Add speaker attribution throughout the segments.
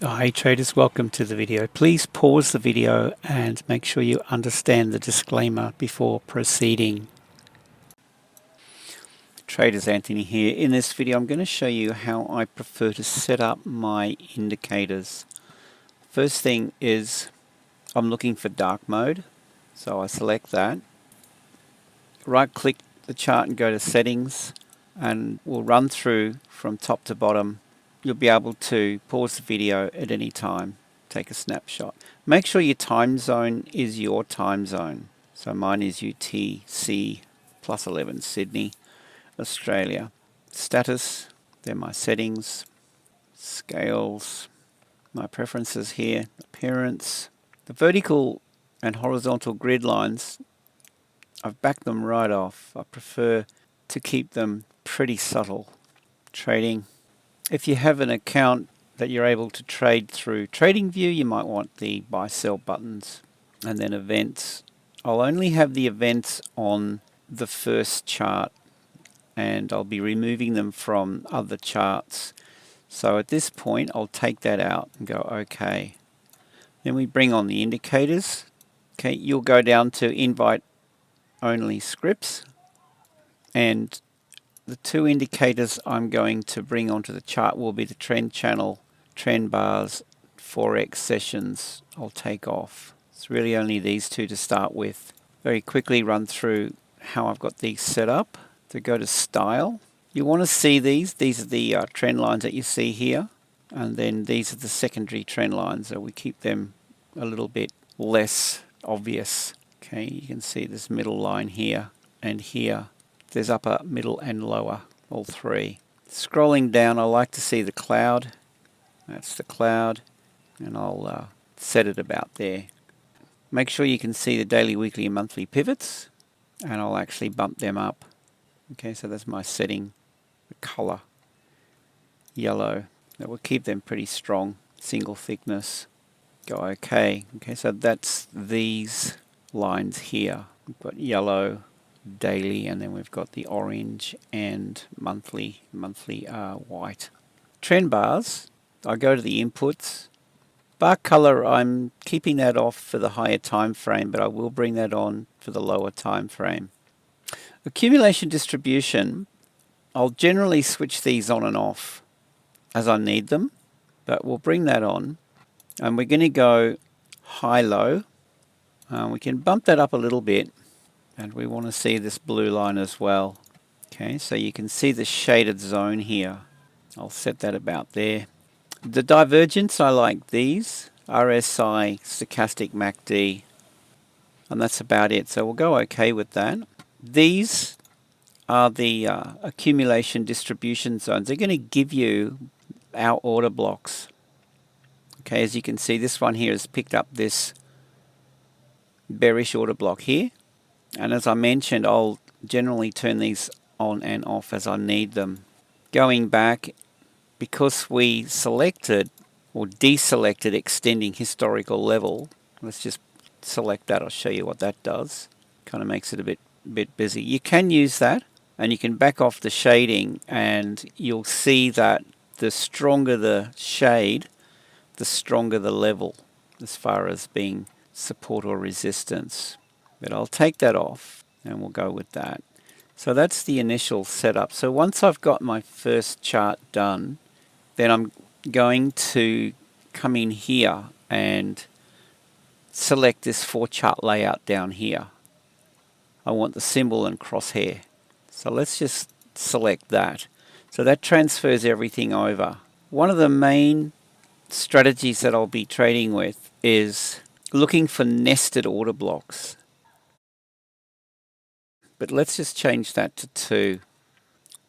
Speaker 1: Hi traders, welcome to the video. Please pause the video and make sure you understand the disclaimer before proceeding. Traders Anthony here. In this video I'm going to show you how I prefer to set up my indicators. First thing is I'm looking for dark mode, so I select that. Right click the chart and go to settings, and we'll run through from top to bottom. You'll be able to pause the video at any time, take a snapshot. Make sure your time zone is your time zone. So mine is UTC plus 11 Sydney, Australia. Status, they're my settings. Scales, my preferences here. Appearance. The vertical and horizontal grid lines, I've backed them right off. I prefer to keep them pretty subtle. Trading. If you have an account that you're able to trade through TradingView, you might want the buy sell buttons. And then events. I'll only have the events on the first chart, and I'll be removing them from other charts. So at this point I'll take that out and go OK. Then we bring on the indicators. Okay, you'll go down to invite only scripts, and the two indicators I'm going to bring onto the chart will be the trend channel, trend bars, Forex sessions. I'll take off. It's really only these two to start with. Very quickly run through how I've got these set up. To go to style, you want to see these are the trend lines that you see here, and then these are the secondary trend lines, so we keep them a little bit less obvious. Okay, you can see this middle line here and here. There's upper, middle and lower, all three. Scrolling down, I like to see the cloud. That's the cloud, and I'll set it about there. Make sure you can see the daily, weekly and monthly pivots, and I'll actually bump them up. Okay, so that's my setting. The color, yellow. That will keep them pretty strong. Single thickness. Go OK. Okay, so that's these lines here. We've got yellow, daily, and then we've got the orange and monthly white. Trend bars, I go to the inputs. Bar color, I'm keeping that off for the higher time frame, but I will bring that on for the lower time frame. Accumulation distribution, I'll generally switch these on and off as I need them, but we'll bring that on, and we're going to go high-low. We can bump that up a little bit, and we want to see this blue line as well. Okay, so you can see the shaded zone here. I'll set that about there. The divergence, I like these, RSI, stochastic MACD, and that's about it. So we'll go OK with that. These are the accumulation distribution zones. They're going to give you our order blocks. Okay, as you can see, this one here has picked up this bearish order block here. And as I mentioned, I'll generally turn these on and off as I need them. Going back, because we selected or deselected extending historical level, let's just select that. I'll show you what that does. Kind of makes it a bit busy. You can use that, and you can back off the shading, and you'll see that the stronger the shade, the stronger the level as far as being support or resistance. But I'll take that off and we'll go with that. So that's the initial setup. So once I've got my first chart done, then I'm going to come in here and select this 4-chart layout down here. I want the symbol and crosshair. So let's just select that. So that transfers everything over. One of the main strategies that I'll be trading with is looking for nested order blocks. But let's just change that to 2.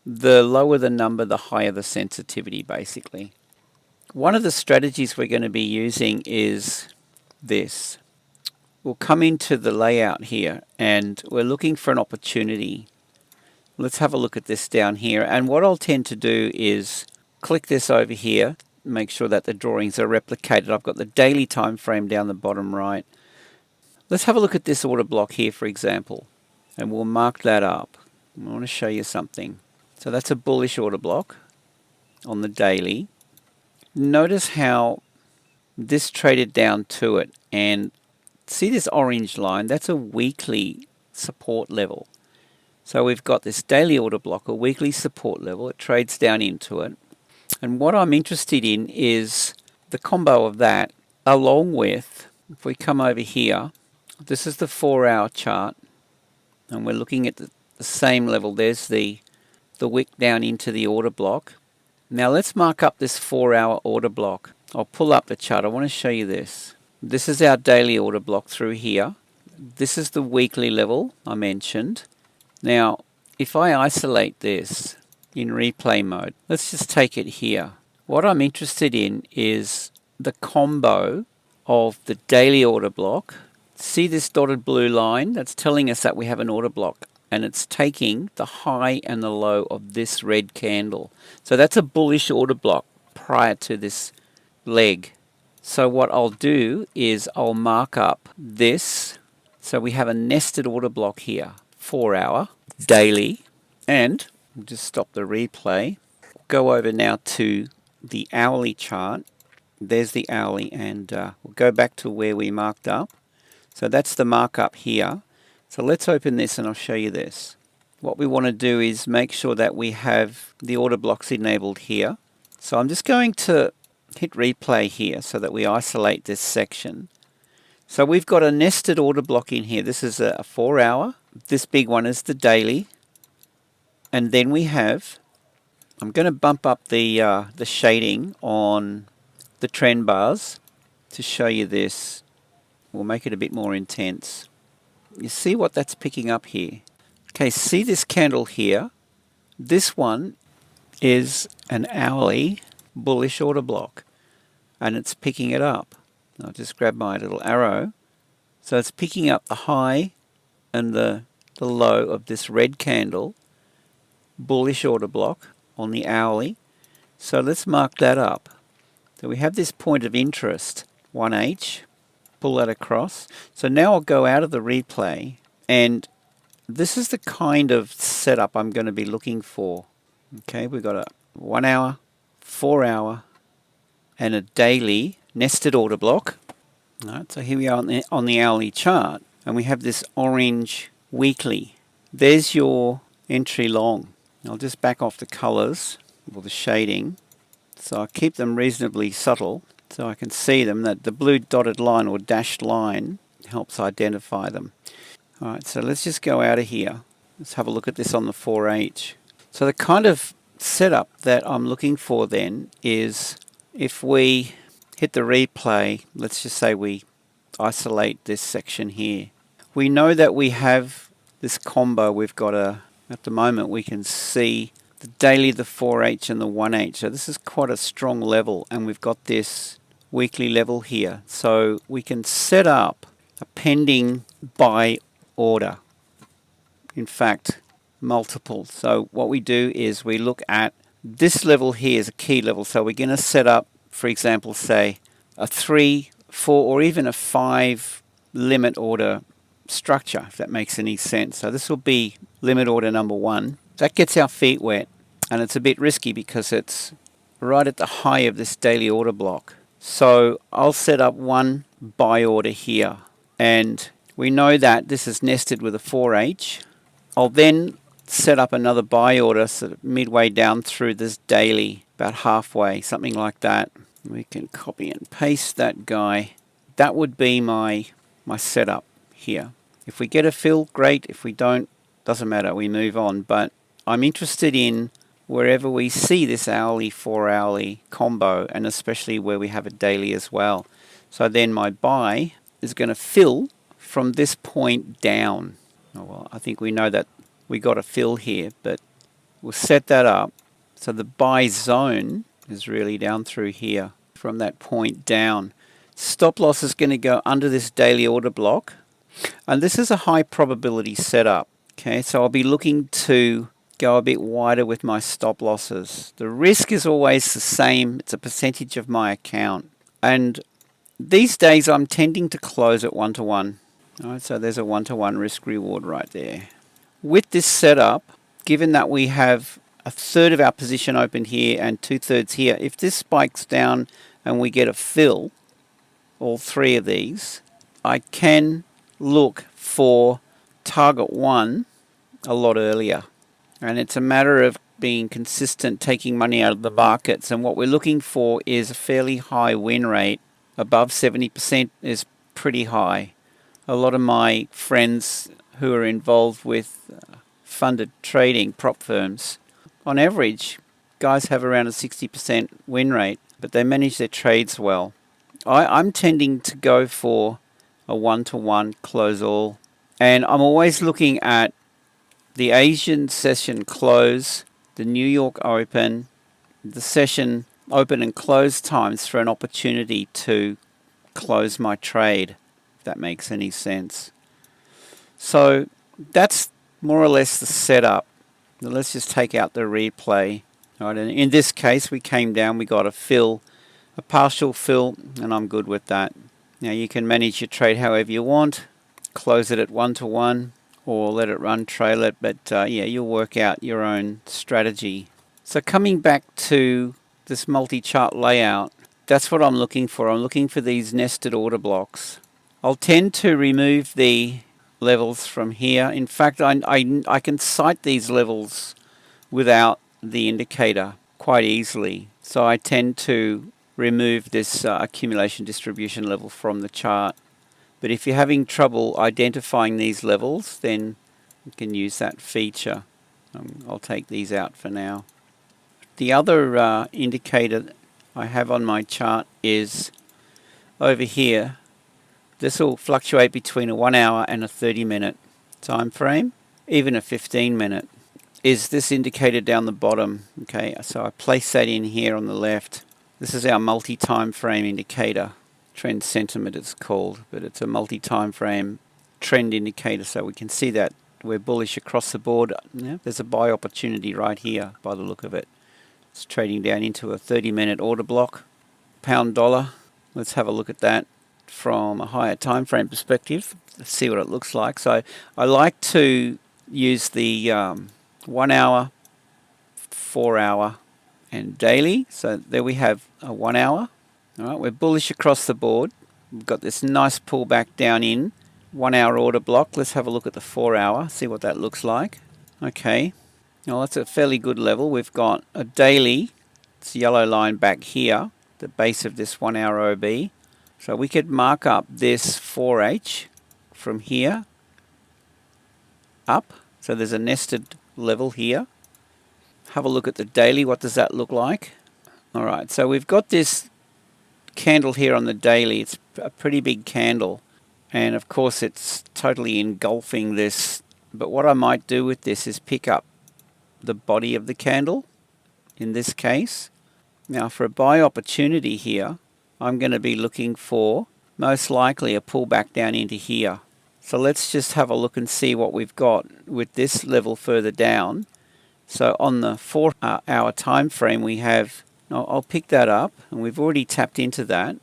Speaker 1: The lower the number, the higher the sensitivity, basically. One of the strategies we're going to be using is this. We'll come into the layout here, and we're looking for an opportunity. Let's have a look at this down here, and what I'll tend to do is click this over here, make sure that the drawings are replicated. I've got the daily time frame down the bottom right. Let's have a look at this order block here, for example, and we'll mark that up. I want to show you something. So that's a bullish order block on the daily. Notice how this traded down to it, and see this orange line? That's a weekly support level. So we've got this daily order block, a weekly support level. It trades down into it. And what I'm interested in is the combo of that along with, if we come over here, this is the 4-hour chart, and we're looking at the same level. There's the wick down into the order block. Now let's mark up this 4-hour order block. I'll pull up the chart. I want to show you this. This is our daily order block through here. This is the weekly level I mentioned. Now, if I isolate this in replay mode, let's just take it here. What I'm interested in is the combo of the daily order block. See this dotted blue line? That's telling us that we have an order block, and it's taking the high and the low of this red candle. So that's a bullish order block prior to this leg. So what I'll do is I'll mark up this. So we have a nested order block here, 4-hour, daily, and we'll just stop the replay. Go over now to the hourly chart. There's the hourly, and we'll go back to where we marked up. So that's the markup here. So let's open this and I'll show you this. What we want to do is make sure that we have the order blocks enabled here. So I'm just going to hit replay here so that we isolate this section. So we've got a nested order block in here. This is a 4-hour. This big one is the daily. And then we have, I'm going to bump up the shading on the trend bars to show you this. We'll make it a bit more intense. You see what that's picking up here? Okay, see this candle here? This one is an hourly bullish order block, and it's picking it up. I'll just grab my little arrow. So it's picking up the high and the low of this red candle, bullish order block on the hourly. So let's mark that up. So we have this point of interest, 1H, pull that across. So now I'll go out of the replay, and this is the kind of setup I'm going to be looking for. Okay, we've got a 1-hour, 4-hour, and a daily nested order block. All right, so here we are on the hourly chart, and we have this orange weekly. There's your entry long. I'll just back off the colors or the shading, so I keep them reasonably subtle so I can see them. That the blue dotted line or dashed line helps identify them. Alright, so let's just go out of here. Let's have a look at this on the 4H. So the kind of setup that I'm looking for then is, if we hit the replay, let's just say we isolate this section here. We know that we have this combo. We've got at the moment we can see the daily, the 4H and the 1H. So this is quite a strong level, and we've got this weekly level here. So we can set up a pending buy order. In fact, multiple. So what we do is we look at this level here is a key level. So we're going to set up, for example, say a 3, 4 or even a 5 limit order structure, if that makes any sense. So this will be limit order number 1. That gets our feet wet, and it's a bit risky because it's right at the high of this daily order block. So I'll set up one buy order here, and we know that this is nested with a 4H. I'll then set up another buy order sort of midway down through this daily, about halfway, something like that. We can copy and paste that guy. That would be my setup here. If we get a fill, great. If we don't, doesn't matter, we move on. But I'm interested in wherever we see this hourly, 4-hourly combo, and especially where we have a daily as well. So then my buy is going to fill from this point down. Oh, well, I think we know that we got a fill here, but we'll set that up. So the buy zone is really down through here from that point down. Stop loss is going to go under this daily order block, and this is a high probability setup. Okay, so I'll be looking to go a bit wider with my stop losses. The risk is always the same. It's a percentage of my account, and these days I'm tending to close at 1-to-1. All right, so there's a 1-to-1 risk reward right there. With this setup, given that we have a third of our position open here and 2/3 here, if this spikes down and we get a fill, all three of these, I can look for target 1 a lot earlier. And it's a matter of being consistent, taking money out of the markets. And what we're looking for is a fairly high win rate. Above 70% is pretty high. A lot of my friends who are involved with funded trading, prop firms, on average, guys have around a 60% win rate, but they manage their trades well. I'm tending to go for a 1-to-1 close all, and I'm always looking at the Asian session close, the New York Open, the session open and close times for an opportunity to close my trade, if that makes any sense. So that's more or less the setup. Now let's just take out the replay. All right, and in this case, we came down, we got a fill, a partial fill, and I'm good with that. Now you can manage your trade however you want, close it at 1-to-1, or let it run, trail it, but yeah, you'll work out your own strategy. So coming back to this multi-chart layout, that's what I'm looking for. I'm looking for these nested order blocks. I'll tend to remove the levels from here. In fact, I can cite these levels without the indicator quite easily. So I tend to remove this accumulation distribution level from the chart. But if you're having trouble identifying these levels, then you can use that feature. I'll take these out for now. The other indicator I have on my chart is over here. This will fluctuate between a 1 hour and a 30-minute time frame, even a 15-minute. Is this indicator down the bottom? Okay, so I place that in here on the left. This is our multi-time frame indicator. Trend sentiment it's called, but it's a multi-time frame trend indicator, so we can see that we're bullish across the board. Yeah, there's a buy opportunity right here by the look of it. It's trading down into a 30-minute order block. Pound dollar, let's have a look at that from a higher time frame perspective. Let's see what it looks like. So I like to use the 1 hour, 4 hour and daily. So there we have a 1 hour. All right, we're bullish across the board. We've got this nice pullback down in 1 hour order block. Let's have a look at the 4 hour, see what that looks like. Okay, now that's a fairly good level. We've got a daily, it's yellow line back here, the base of this 1 hour OB. So we could mark up this 4H from here up. So there's a nested level here. Have a look at the daily. What does that look like? All right, so we've got this candle here on the daily. It's a pretty big candle, and of course it's totally engulfing this. But what I might do with this is pick up the body of the candle in this case. Now for a buy opportunity here, I'm going to be looking for most likely a pullback down into here. So let's just have a look and see what we've got with this level further down. So on the 4 hour time frame we have, I'll pick that up, and we've already tapped into that,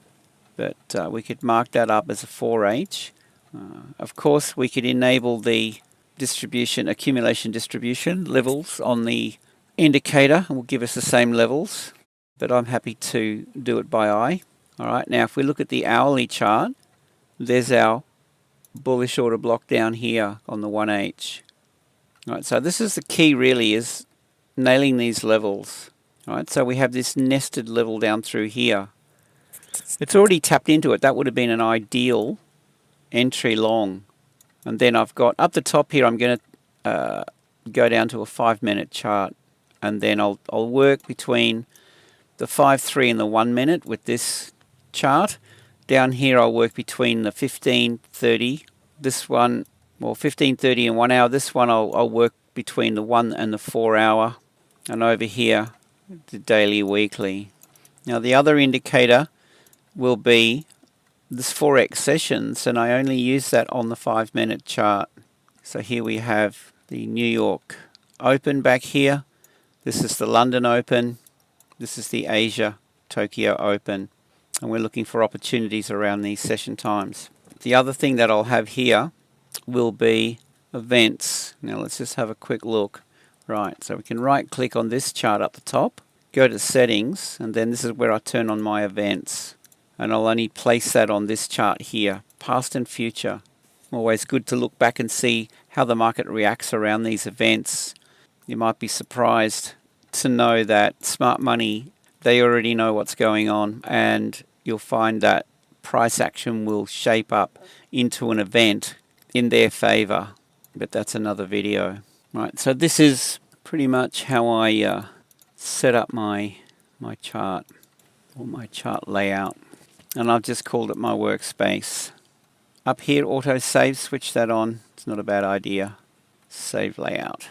Speaker 1: but we could mark that up as a 4H. Of course we could enable the distribution, accumulation distribution levels on the indicator, and will give us the same levels, but I'm happy to do it by eye. Alright, now if we look at the hourly chart, there's our bullish order block down here on the 1H. Alright, so this is the key really, is nailing these levels. Alright, so we have this nested level down through here. It's already tapped into it. That would have been an ideal entry long. And then I've got up the top here, I'm going to go down to a 5-minute chart, and then I'll work between the 5-3 and the 1 minute with this chart. Down here I'll work between the 15-30, this one, well 15-30 and 1 hour. This one I'll work between the 1 and the 4 hour, and over here the daily, weekly. Now the other indicator will be this Forex sessions, and I only use that on the 5-minute chart. So here we have the New York Open back here. This is the London Open. This is the Asia Tokyo Open, and we're looking for opportunities around these session times. The other thing that I'll have here will be events. Now let's just have a quick look. Right, so we can right click on this chart up the top, go to settings, and then this is where I turn on my events. and I'll only place that on this chart here, past and future. Always good to look back and see how the market reacts around these events. You might be surprised to know that smart money, they already know what's going on, and you'll find that price action will shape up into an event in their favor. But that's another video. Right, so this is pretty much how I set up my chart, or my chart layout. And I've just called it my workspace. Up here, auto save, switch that on. It's not a bad idea. Save layout.